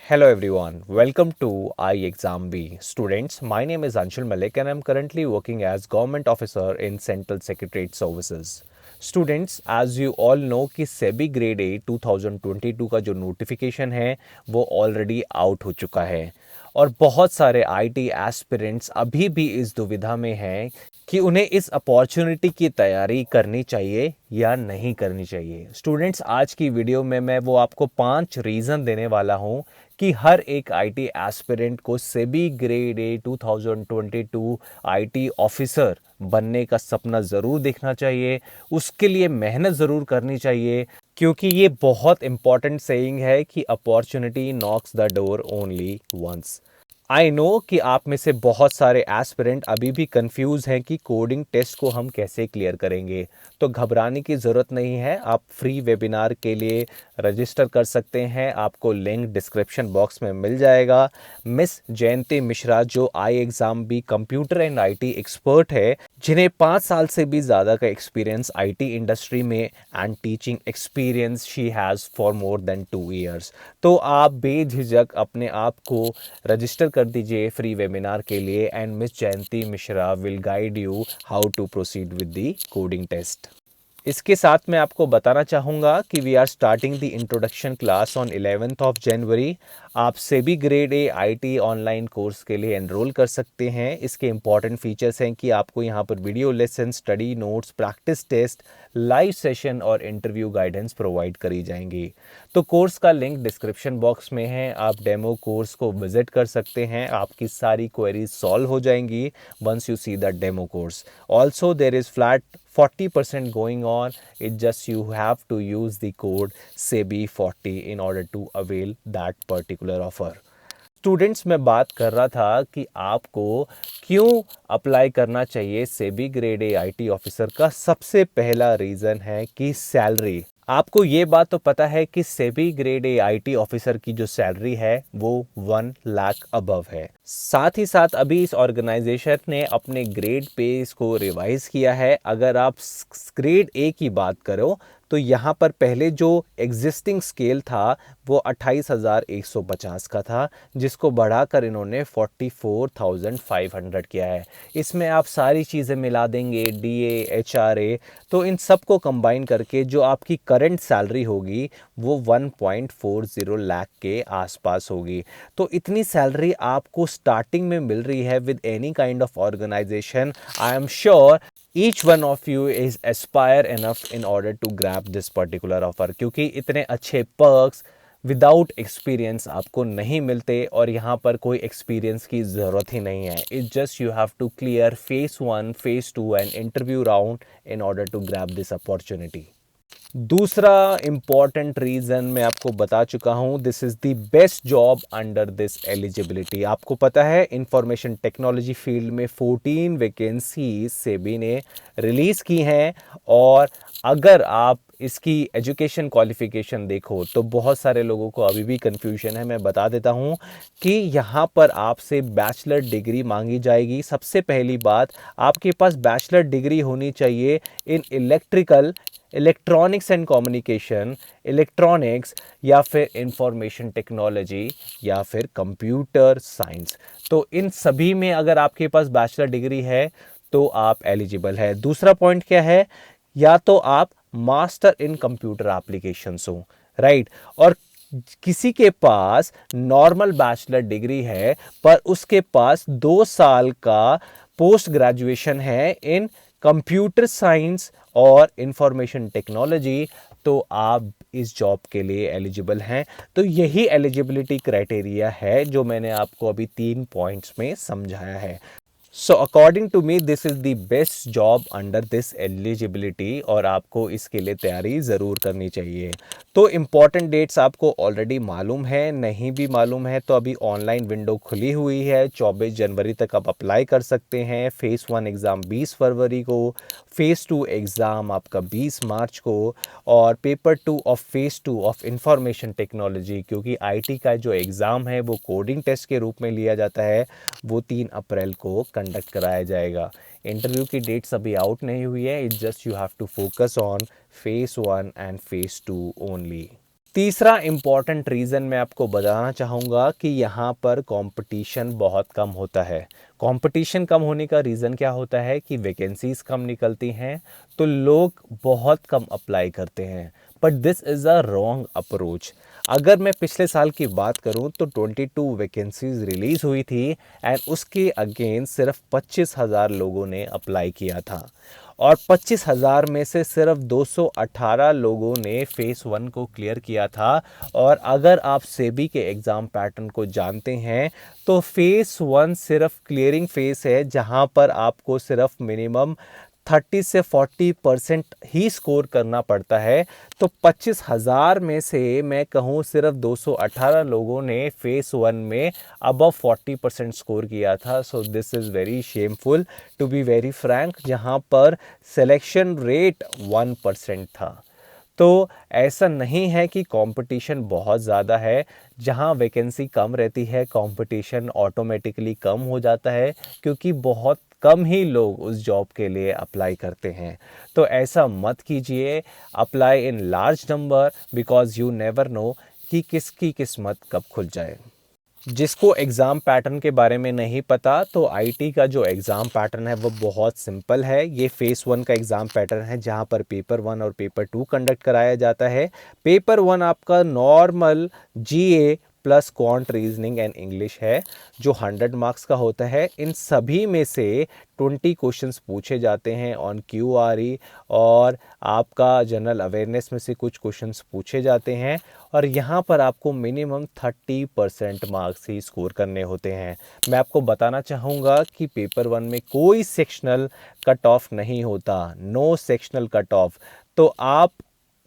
Hello everyone, welcome to iExam B. Students, my name is Anshul Malik and I'm currently working as Government Officer in Central Secretariat Services. Students, as you all know कि SEBI grade ए 2022 का जो notification है वो already out हो चुका है और बहुत सारे आईटी एस्पिरेंट्स अभी भी इस दुविधा में हैं कि उन्हें इस अपॉर्चुनिटी की तैयारी करनी चाहिए या नहीं करनी चाहिए। स्टूडेंट्स, आज की वीडियो में मैं वो आपको 5 रीज़न देने वाला हूँ कि हर एक आईटी एस्पिरेंट को SEBI grade A 2022 IT officer बनने का सपना ज़रूर देखना चाहिए, उसके लिए मेहनत ज़रूर करनी चाहिए, क्योंकि ये बहुत इंपॉर्टेंट सेइंग है कि opportunity knocks the door only once. I know कि आप में से बहुत सारे एस्पिरेंट अभी भी कंफ्यूज हैं कि कोडिंग टेस्ट को हम कैसे क्लियर करेंगे, तो घबराने की ज़रूरत नहीं है। आप फ्री वेबिनार के लिए रजिस्टर कर सकते हैं, आपको लिंक डिस्क्रिप्शन बॉक्स में मिल जाएगा। मिस जयंती मिश्रा जो iExam B computer and IT expert है, जिन्हें 5 साल से भी ज़्यादा का एक्सपीरियंस आईटी इंडस्ट्री में and teaching experience she has for more than 2 years. तो आप बेझिझक अपने आप को रजिस्टर कर दीजिए फ्री वेबिनार के लिए and miss Jayanti Mishra will guide you how to proceed with the coding test. इसके साथ मैं आपको बताना चाहूँगा कि we are starting the introduction class on 11th of January. आप SEBI grade A IT online course के लिए एनरोल कर सकते हैं। इसके इंपॉर्टेंट फीचर्स हैं कि आपको यहाँ पर video lesson, study notes, practice test, live session और इंटरव्यू गाइडेंस प्रोवाइड करी जाएंगी। तो कोर्स का लिंक डिस्क्रिप्शन बॉक्स में है, आप डेमो कोर्स को विजिट कर सकते हैं, आपकी सारी क्वेरीज सॉल्व हो जाएंगी once you see the demo course. Also there is flat 40% going on. It just you have to use the code SEBI40 in order to avail that particular offer. Students, मैं बात कर रहा था कि आपको क्यों अप्लाई करना चाहिए SEBI grade A IT officer का। सबसे पहला रीज़न है कि सैलरी। आपको ये बात तो पता है कि SEBI grade A IT officer की जो सैलरी है वो 1 लाख अबव है। साथ ही साथ अभी इस ऑर्गेनाइजेशन ने अपने ग्रेड पे इसको रिवाइज किया है। अगर आप ग्रेड ए की बात करो तो यहाँ पर पहले जो एग्जिस्टिंग स्केल था वो 28,150 का था, जिसको बढ़ाकर इन्होंने 44,500 किया है। इसमें आप सारी चीज़ें मिला देंगे, डीए, एचआरए, तो इन सब को कंबाइन करके जो आपकी करंट सैलरी होगी वो 1.40 लाख के आसपास होगी। तो इतनी सैलरी आपको स्टार्टिंग में मिल रही है with any kind of organization. I am sure each one of you is aspire enough in order to grab this particular offer, क्योंकि इतने अच्छे perks विदाउट एक्सपीरियंस आपको नहीं मिलते और यहाँ पर कोई एक्सपीरियंस की ज़रूरत ही नहीं है। It's just you have to clear phase 1, phase 2 and interview round in order to grab this opportunity. दूसरा इंपॉर्टेंट रीज़न मैं आपको बता चुका हूँ, this is the best job under this eligibility. आपको पता है इंफॉर्मेशन टेक्नोलॉजी फील्ड में 14 वैकेंसी सेबी ने रिलीज़ की हैं और अगर आप इसकी एजुकेशन क्वालिफिकेशन देखो तो बहुत सारे लोगों को अभी भी कन्फ्यूजन है। मैं बता देता हूँ कि यहाँ पर आपसे बैचलर डिग्री मांगी जाएगी। सबसे पहली बात, आपके पास बैचलर डिग्री होनी चाहिए in electronics and communication, electronics या फिर इंफॉर्मेशन टेक्नोलॉजी या फिर कंप्यूटर साइंस। तो इन सभी में अगर आपके पास बैचलर डिग्री है तो आप एलिजिबल है। दूसरा पॉइंट क्या है, या तो आप मास्टर इन कंप्यूटर एप्लीकेशंस हो, राइट, और किसी के पास नॉर्मल बैचलर डिग्री है पर उसके पास 2 साल का पोस्ट ग्रेजुएशन है इन कंप्यूटर साइंस और इंफॉर्मेशन टेक्नोलॉजी, तो आप इस जॉब के लिए एलिजिबल हैं। तो यही एलिजिबिलिटी क्राइटेरिया है जो मैंने आपको अभी 3 पॉइंट्स में समझाया है। So according to me this is the best job under this eligibility और आपको इसके लिए तैयारी ज़रूर करनी चाहिए। तो इम्पॉर्टेंट डेट्स आपको ऑलरेडी मालूम है, नहीं भी मालूम है तो अभी ऑनलाइन विंडो खुली हुई है। 24 जनवरी तक आप अप्लाई कर सकते हैं। फेज़ 1 एग्ज़ाम 20 फरवरी को, फेज़ 2 एग्ज़ाम आपका 20 मार्च को और paper 2 of phase 2 of information technology, क्योंकि आईटी का जो एग्ज़ाम है वो कोडिंग टेस्ट के रूप में लिया जाता है, वो 3 अप्रैल को कंडक्ट कराया जाएगा। इंटरव्यू की डेट्स अभी आउट नहीं हुई है, it's just you have to focus on phase 1 एंड फेज़ 2 ओनली। तीसरा इम्पॉर्टेंट रीज़न मैं आपको बताना चाहूँगा कि यहाँ पर कंपटीशन बहुत कम होता है। कंपटीशन कम होने का रीज़न क्या होता है कि वैकेंसीज़ कम निकलती हैं, तो लोग बहुत कम अप्लाई करते हैं। But this is a wrong approach. अगर मैं पिछले साल की बात करूं तो 22 वैकेंसीज रिलीज़ हुई थी एंड उसके अगेंस्ट सिर्फ 25,000 लोगों ने अप्लाई किया था, और 25,000 में से सिर्फ 218 लोगों ने फेस 1 को क्लियर किया था। और अगर आप सेबी के एग्ज़ाम पैटर्न को जानते हैं तो फेस 1 सिर्फ क्लियरिंग फेस है, जहां पर आपको सिर्फ मिनिमम 30 से 40% ही स्कोर करना पड़ता है। तो 25,000 में से मैं कहूँ सिर्फ 218 लोगों ने फेस 1 में अबव 40% स्कोर किया था। So this is very shameful to be very frank, जहाँ पर सिलेक्शन रेट 1% था। तो ऐसा नहीं है कि कंपटीशन बहुत ज़्यादा है। जहां वैकेंसी कम रहती है कंपटीशन ऑटोमेटिकली कम हो जाता है, क्योंकि बहुत कम ही लोग उस जॉब के लिए अप्लाई करते हैं। तो ऐसा मत कीजिए, apply in large number, because you never know कि किसकी किस्मत कब खुल जाए। जिसको एग्ज़ाम पैटर्न के बारे में नहीं पता, तो आईटी का जो एग्ज़ाम पैटर्न है वो बहुत सिंपल है। ये फेस 1 का एग्ज़ाम पैटर्न है, जहां पर पेपर 1 और पेपर 2 कंडक्ट कराया जाता है। पेपर 1 आपका normal GA plus quant reasoning and English है, जो 100 मार्क्स का होता है। इन सभी में से 20 क्वेश्चंस पूछे जाते हैं ऑन क्यूआरई, और आपका जनरल अवेयरनेस में से कुछ क्वेश्चंस पूछे जाते हैं, और यहाँ पर आपको मिनिमम 30% मार्क्स ही स्कोर करने होते हैं। मैं आपको बताना चाहूँगा कि पेपर 1 में कोई सेक्शनल कट ऑफ नहीं होता, नो सेक्शनल कट ऑफ। तो आप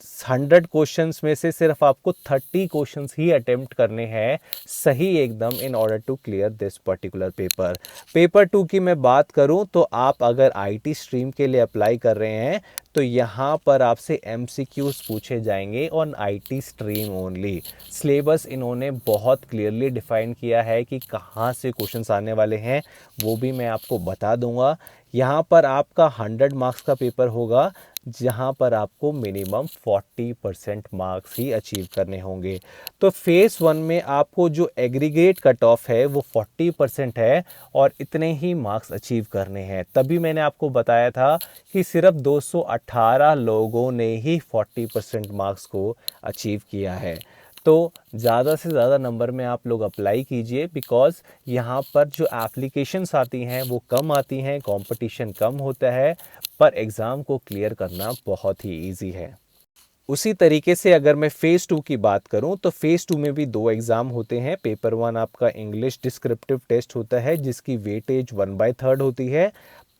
100 क्वेश्चंस में से सिर्फ आपको 30 क्वेश्चंस ही अटेम्प्ट करने हैं सही एकदम, in order to clear this particular paper. Paper 2 की मैं बात करूं तो आप अगर आईटी स्ट्रीम के लिए अप्लाई कर रहे हैं तो यहाँ पर आपसे एमसीक्यूज पूछे जाएंगे on IT stream only. Syllabus इन्होंने बहुत क्लियरली डिफाइन किया है कि कहाँ से क्वेश्चंस आने वाले हैं, वो भी मैं आपको बता दूंगा। यहाँ पर आपका 100 मार्क्स का पेपर होगा, जहाँ पर आपको मिनिमम 40% मार्क्स ही अचीव करने होंगे। तो फेस 1 में आपको जो एग्रीगेट कट ऑफ है वो 40% है, और इतने ही मार्क्स अचीव करने हैं। तभी मैंने आपको बताया था कि सिर्फ 218 लोगों ने ही 40% मार्क्स को अचीव किया है। तो ज़्यादा से ज़्यादा नंबर में आप लोग अप्लाई कीजिए, बिकॉज़ यहाँ पर जो एप्लीकेशंस आती हैं वो कम आती हैं, कंपटीशन कम होता है, पर एग्ज़ाम को क्लियर करना बहुत ही इजी है। उसी तरीके से अगर मैं फ़ेज़ 2 की बात करूं तो फ़ेज़ 2 में भी 2 एग्ज़ाम होते हैं। पेपर 1 आपका इंग्लिश डिस्क्रिप्टिव टेस्ट होता है, जिसकी वेटेज 1/3 होती है।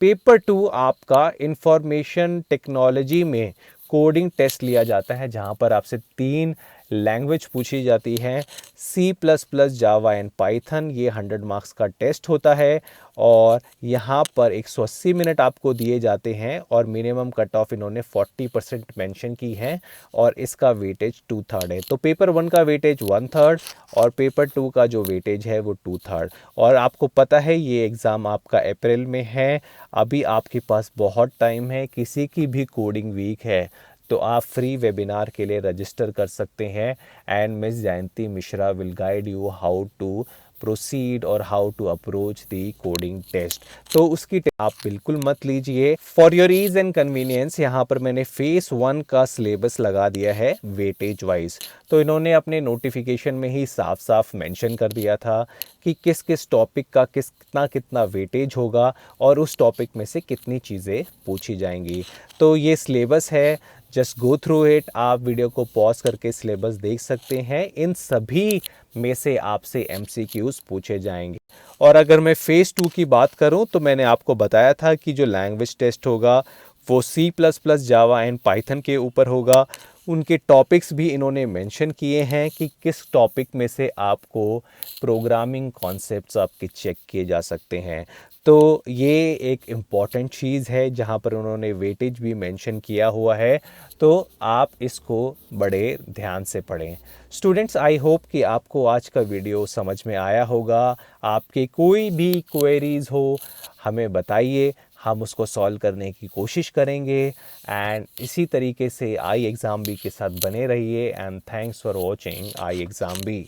पेपर 2 आपका इंफॉर्मेशन टेक्नोलॉजी में कोडिंग टेस्ट लिया जाता है, जहां पर आपसे 3 लैंग्वेज पूछी जाती हैं, C++, जावा एंड पाइथन। ये 100 मार्क्स का टेस्ट होता है, और यहाँ पर 180 मिनट आपको दिए जाते हैं, और मिनिमम कट ऑफ इन्होंने 40% मेंशन की है, और इसका वेटेज 2/3 है। तो पेपर 1 का वेटेज 1/3 और पेपर 2 का जो वेटेज है वो 2/3। और आपको पता है ये एग्ज़ाम आपका अप्रैल में है, अभी आपके पास बहुत टाइम है। किसी की भी कोडिंग वीक है तो आप फ्री वेबिनार के लिए रजिस्टर कर सकते हैं, and miss Jayanti Mishra will guide you how to proceed और how to approach the coding test. तो उसकी आप बिल्कुल मत लीजिए। For your ease and convenience यहाँ पर मैंने फेस 1 का सिलेबस लगा दिया है वेटेज वाइज। तो इन्होंने अपने नोटिफिकेशन में ही साफ साफ मेंशन कर दिया था कि किस किस टॉपिक का कितना कितना वेटेज होगा, और उस टॉपिक में से कितनी चीज़ें पूछी जाएंगी। तो ये सिलेबस है, जस्ट गो थ्रू इट। आप वीडियो को पॉज करके सिलेबस देख सकते हैं। इन सभी में से आपसे एमसीक्यूज पूछे जाएंगे। और अगर मैं फेज़ 2 की बात करूं तो मैंने आपको बताया था कि जो लैंग्वेज टेस्ट होगा वो C++, जावा एंड पाइथन के ऊपर होगा। उनके टॉपिक्स भी इन्होंने मेंशन किए हैं कि किस टॉपिक में से आपको प्रोग्रामिंग कॉन्सेप्ट्स आपके चेक किए जा सकते हैं। तो ये एक इम्पॉर्टेंट चीज़ है, जहाँ पर उन्होंने वेटेज भी मेंशन किया हुआ है। तो आप इसको बड़े ध्यान से पढ़ें। स्टूडेंट्स, आई होप कि आपको आज का वीडियो समझ में आया होगा। आपके कोई भी क्वेरीज़ हो हमें बताइए, हम उसको सॉल्व करने की कोशिश करेंगे। एंड इसी तरीके से आई एग्ज़ाम बी के साथ बने रहिए। And thanks for watching I exam B.